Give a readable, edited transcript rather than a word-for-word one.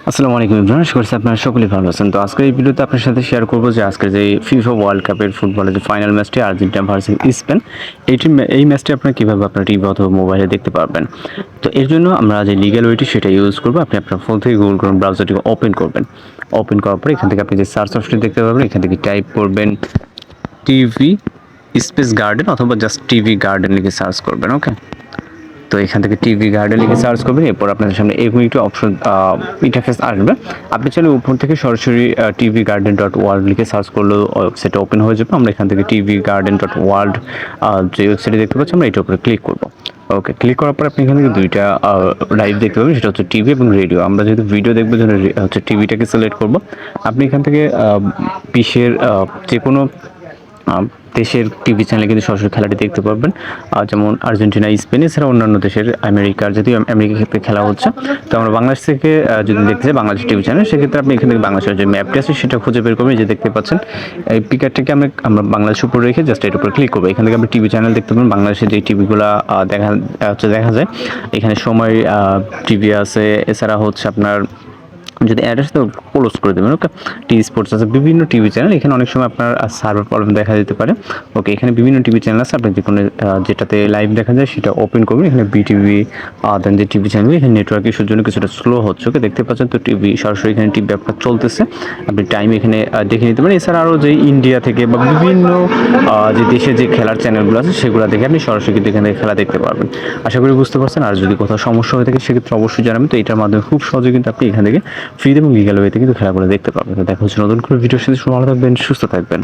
আসসালামু আলাইকুম ইমরান, আশা করছি আপনারা সকলেই ভালো আছেন। তো আজকের এই ভিডিওতে আপনার সাথে শেয়ার করব যে আজকের যে ফিফা ওয়ার্ল্ড কাপের ফুটবলের যে ফাইনাল ম্যাচটি আর্জেন্টিনা ভার্সেস স্পেন, এই ম্যাচটি আপনারা কীভাবে আপনার টিভি অথবা মোবাইলে দেখতে পারবেন। তো এর জন্য আমরা যে লিগ্যাল ওয়েটি সেটা ইউজ করবো। আপনি আপনার ফোন থেকে গুগল ক্রোম ব্রাউজারটিকে ওপেন করবেন। ওপেন করার পরে এখান থেকে আপনি যে সার্চ অপশনটি দেখতে পারবেন, এখান থেকে টাইপ করবেন টিভি স্পেস গার্ডেন অথবা জাস্ট টিভি গার্ডেন লিখে সার্চ করবেন। ওকে, তো এখান থেকে টিভি গার্ডেন লিখে সার্চ করবেন। এরপর আপনাদের সামনে এরকম একটি অপশন ইন্টারফেস আসবে। আপনি চাইলে উপর থেকে সরাসরি টিভি গার্ডেন ডট ওয়ার্ল্ড লিখে সার্চ করলেও ওয়েবসাইটটা ওপেন হয়ে যাবে। আমরা এখান থেকে টিভি গার্ডেন ডট ওয়ার্ল্ড যে ওয়েবসাইটে দেখতে পাচ্ছি, আমরা এটার উপরে ক্লিক করবো। ওকে, ক্লিক করার পর আপনি এখান থেকে দুইটা লাইভ দেখতে পাবেন, সেটা হচ্ছে টিভি এবং রেডিও। আমরা যেহেতু ভিডিও দেখবো জন্য হচ্ছে টিভিটাকে সিলেক্ট করব। আপনি এখান থেকে বিশ্বের যে কোনো দেশের টিভি চ্যানেলে কিন্তু সরাসরি খেলাটি দেখতে পারবেন, যেমন আর্জেন্টিনা, স্পেন, এছাড়া অন্যান্য দেশের আমেরিকার, যদিও আমেরিকার ক্ষেত্রে খেলা হচ্ছে। তো আমরা বাংলাদেশ থেকে যদি দেখতে চাই বাংলাদেশ টিভি চ্যানেল, সেক্ষেত্রে আপনি এখান থেকে বাংলাদেশের যে ম্যাপটি আছে সেটা খুঁজে বের করবেন। যে দেখতে পাচ্ছেন এই পিকারটাকে আমরা বাংলাদেশের উপরে রেখে জাস্ট এর উপর ক্লিক করবো। এখান থেকে আপনি টিভি চ্যানেল দেখতে পাবেন। বাংলাদেশের যে টিভিগুলো দেখা যায়, এখানে সময় টিভি আছে, এছাড়া হচ্ছে আপনার যদি অ্যাড্রেস তো ক্লোজ করে দেবেন। ওকে, টি স্পোর্টস আছে, বিভিন্ন টিভি চ্যানেল। এখানে অনেক সময় আপনার সার্ভার প্রবলেম দেখা যেতে পারে। ওকে, এখানে বিভিন্ন টিভি চ্যানেল আছে, আপনি যে কোনো যেটাতে লাইভ দেখা যায় সেটা ওপেন করবেন। এখানে বিটিভি দেন যে টিভি চ্যানেল, এখানে নেটওয়ার্ক ইস্যুর জন্য কিছুটা স্লো হচ্ছে। ওকে, দেখতে পাচ্ছেন তো টিভি সরাসরি এখানে টিভি আপনার চলতেছে, আপনি টাইম এখানে দেখে নিতে পারেন। এছাড়া আরও যে ইন্ডিয়া থেকে বা বিভিন্ন যে দেশে যে খেলার চ্যানেলগুলো আছে সেগুলো দেখে আপনি সরাসরি কিন্তু এখানে খেলা দেখতে পারবেন। আশা করি বুঝতে পারছেন। আর যদি কোথাও সমস্যা হয়ে থাকে সেক্ষেত্রে অবশ্যই জানাবেন। তো এটার মাধ্যমে খুব সহজে কিন্তু আপনি এখান থেকে ফ্রি এবং লিগ্যাল ওয়েতে কিন্তু খেলাগুলো দেখতে পাবেন। তো দেখা হচ্ছে নতুন করে ভিডিওর সাথে। ভালো থাকবেন, সুস্থ থাকবেন।